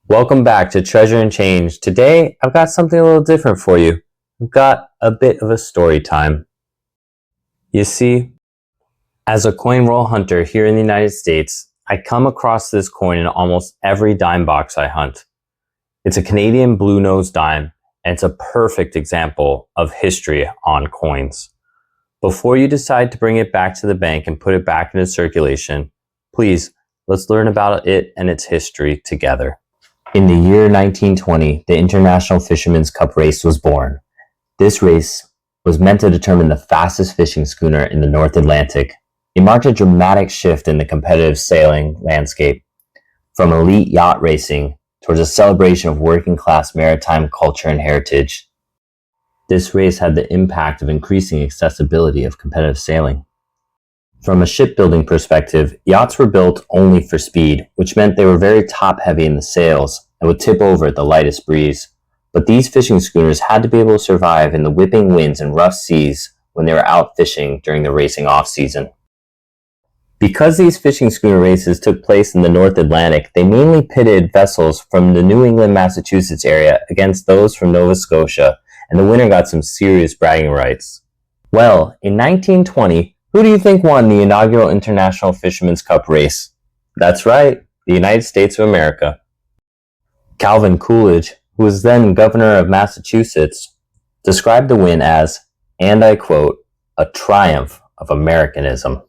Welcome back to Treasure and Change. Today, I've got something a little different for you. I've got a bit of a story time. You see, as a coin roll hunter here in the United States, I come across this coin in almost every dime box I hunt. It's a Canadian Bluenose dime, and it's a perfect example of history on coins. Before you decide to bring it back to the bank and put it back into circulation, please, let's learn about it and its history together. In the year 1920, the International Fisherman's Cup race was born. This race was meant to determine the fastest fishing schooner in the North Atlantic. It marked a dramatic shift in the competitive sailing landscape, from elite yacht racing towards a celebration of working-class maritime culture and heritage. This race had the impact of increasing accessibility of competitive sailing. From a shipbuilding perspective, yachts were built only for speed, which meant they were very top-heavy in the sails and would tip over at the lightest breeze. But these fishing schooners had to be able to survive in the whipping winds and rough seas when they were out fishing during the racing off-season. Because these fishing schooner races took place in the North Atlantic, they mainly pitted vessels from the New England, Massachusetts area against those from Nova Scotia, and the winner got some serious bragging rights. Well, in 1920, who do you think won the inaugural International Fisherman's Cup race? That's right, the United States of America. Calvin Coolidge, who was then governor of Massachusetts, described the win as, and I quote, a triumph of Americanism.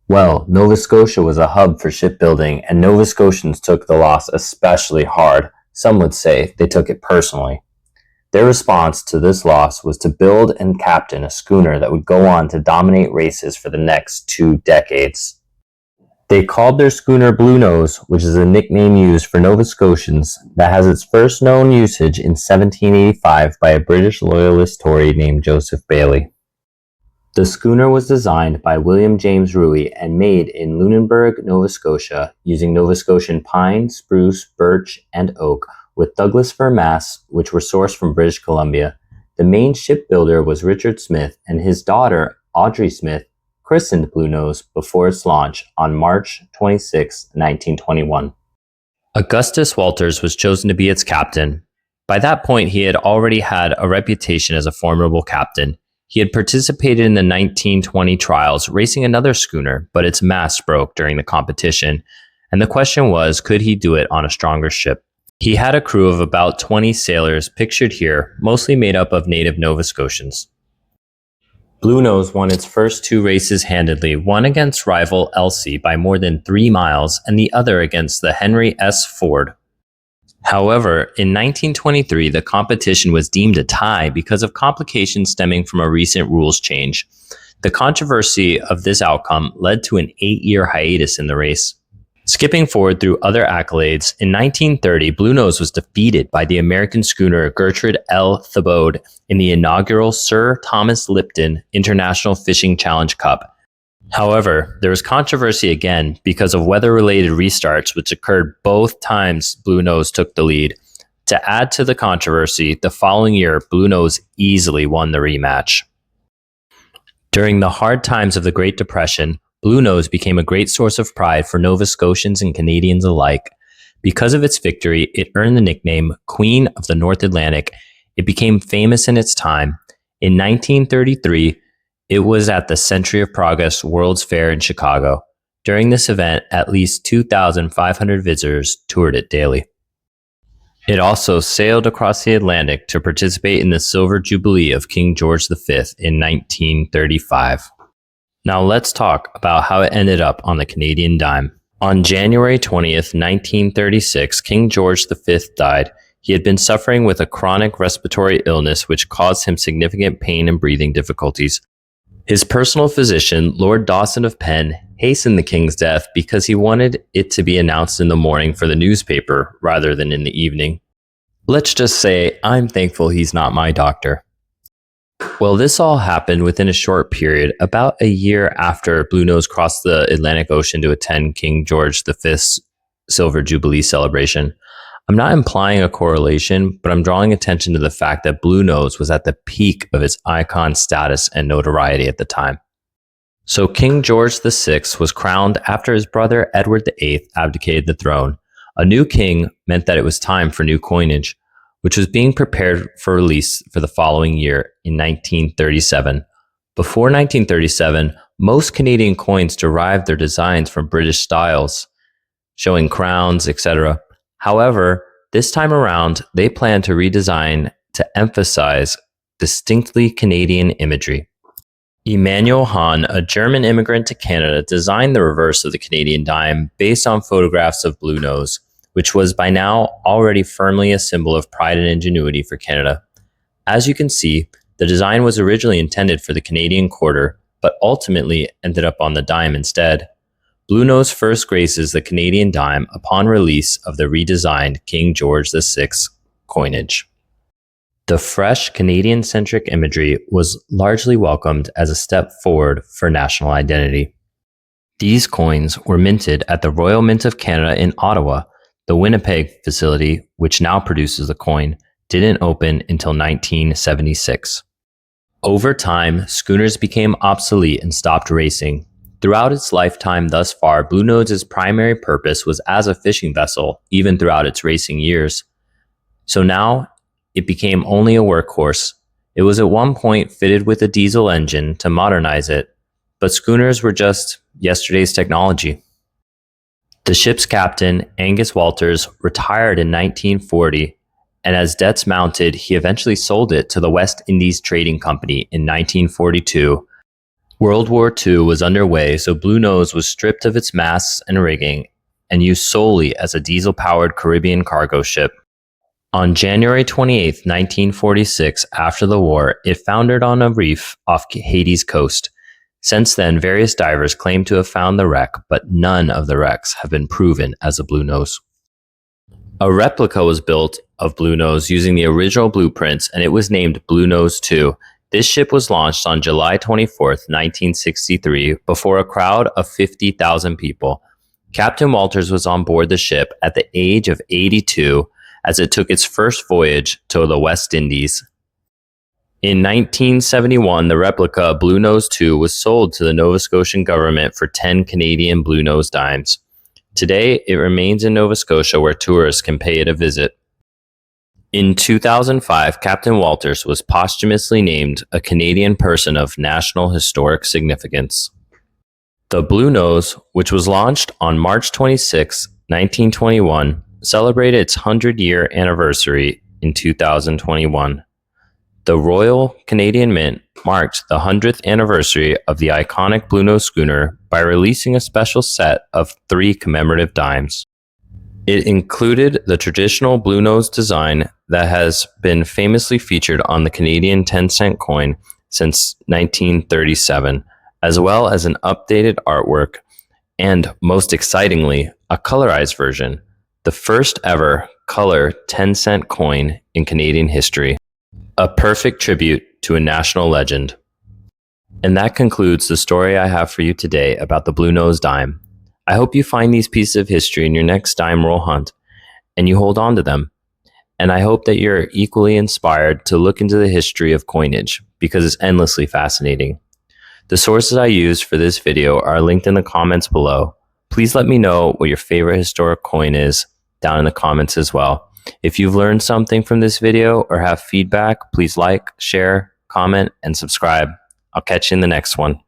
Well, Nova Scotia was a hub for shipbuilding, and Nova Scotians took the loss especially hard. Some would say they took it personally. Their response to this loss was to build and captain a schooner that would go on to dominate races for the next 2 decades. They called their schooner Bluenose, which is a nickname used for Nova Scotians that has its first known usage in 1785 by a British loyalist Tory named Joseph Bailey. The schooner was designed by William James Ruey and made in Lunenburg, Nova Scotia, using Nova Scotian pine, spruce, birch, and oak, with Douglas fir masts, which were sourced from British Columbia. The main shipbuilder was Richard Smith, and his daughter, Audrey Smith, christened Bluenose before its launch on March 26, 1921. Augustus Walters was chosen to be its captain. By that point, he had already had a reputation as a formidable captain. He had participated in the 1920 trials, racing another schooner, but its mast broke during the competition, and the question was, could he do it on a stronger ship? He had a crew of about 20 sailors, pictured here, mostly made up of native Nova Scotians. Bluenose won its first 2 races handedly, one against rival Elsie by more than 3 miles, and the other against the Henry S. Ford. However, in 1923, the competition was deemed a tie because of complications stemming from a recent rules change. The controversy of this outcome led to an 8-year hiatus in the race. Skipping forward through other accolades, in 1930, Bluenose was defeated by the American schooner Gertrude L. Thiebaud in the inaugural Sir Thomas Lipton International Fishing Challenge Cup. However, there was controversy again because of weather-related restarts, which occurred both times Bluenose took the lead. To add to the controversy, the following year, Bluenose easily won the rematch. During the hard times of the Great Depression, Bluenose became a great source of pride for Nova Scotians and Canadians alike. Because of its victory, it earned the nickname Queen of the North Atlantic. It became famous in its time. In 1933, it was at the Century of Progress World's Fair in Chicago. During this event, at least 2,500 visitors toured it daily. It also sailed across the Atlantic to participate in the Silver Jubilee of King George V in 1935. Now let's talk about how it ended up on the Canadian dime. On January 20th, 1936, King George V died. He had been suffering with a chronic respiratory illness which caused him significant pain and breathing difficulties. His personal physician, Lord Dawson of Penn, hastened the king's death because he wanted it to be announced in the morning for the newspaper rather than in the evening. Let's just say I'm thankful he's not my doctor. Well, this all happened within a short period, about a year after Bluenose crossed the Atlantic Ocean to attend King George V's Silver Jubilee celebration. I'm not implying a correlation, but I'm drawing attention to the fact that Bluenose was at the peak of its icon status and notoriety at the time. So King George VI was crowned after his brother Edward VIII abdicated the throne. A new king meant that it was time for new coinage, which was being prepared for release for the following year in 1937. Before 1937, most Canadian coins derived their designs from British styles, showing crowns, etc. However, this time around, they planned to redesign to emphasize distinctly Canadian imagery. Emmanuel Hahn, a German immigrant to Canada, designed the reverse of the Canadian dime based on photographs of Bluenose, which was by now already firmly a symbol of pride and ingenuity for Canada. As you can see, the design was originally intended for the Canadian quarter, but ultimately ended up on the dime instead. Bluenose first graces the Canadian dime upon release of the redesigned King George VI coinage. The fresh Canadian-centric imagery was largely welcomed as a step forward for national identity. These coins were minted at the Royal Mint of Canada in Ottawa. The Winnipeg facility, which now produces the coin, didn't open until 1976. Over time, schooners became obsolete and stopped racing. Throughout its lifetime thus far, Bluenose's primary purpose was as a fishing vessel, even throughout its racing years. So now, it became only a workhorse. It was at one point fitted with a diesel engine to modernize it, but schooners were just yesterday's technology. The ship's captain, Angus Walters, retired in 1940, and as debts mounted, he eventually sold it to the West Indies Trading Company in 1942. World War II was underway, so Bluenose was stripped of its masts and rigging and used solely as a diesel-powered Caribbean cargo ship. On January 28, 1946, after the war, it foundered on a reef off Haiti's coast. Since then, various divers claim to have found the wreck, but none of the wrecks have been proven as a Bluenose. A replica was built of Bluenose using the original blueprints, and it was named Bluenose II. This ship was launched on July 24, 1963, before a crowd of 50,000 people. Captain Walters was on board the ship at the age of 82, as it took its first voyage to the West Indies. In 1971, the replica Bluenose II was sold to the Nova Scotian government for 10 Canadian Bluenose dimes. Today, it remains in Nova Scotia where tourists can pay it a visit. In 2005, Captain Walters was posthumously named a Canadian Person of National Historic Significance. The Bluenose, which was launched on March 26, 1921, celebrated its 100-year anniversary in 2021. The Royal Canadian Mint marked the 100th anniversary of the iconic Bluenose schooner by releasing a special set of 3 commemorative dimes. It included the traditional Bluenose design that has been famously featured on the Canadian 10-cent coin since 1937, as well as an updated artwork and, most excitingly, a colorized version, the first ever color 10-cent coin in Canadian history. A perfect tribute to a national legend. And that concludes the story I have for you today about the Bluenose dime. I hope you find these pieces of history in your next dime roll hunt, and you hold on to them. And I hope that you're equally inspired to look into the history of coinage, because it's endlessly fascinating. The sources I used for this video are linked in the comments below. Please let me know what your favorite historic coin is down in the comments as well. If you've learned something from this video or have feedback, please like, share, comment, and subscribe. I'll catch you in the next one.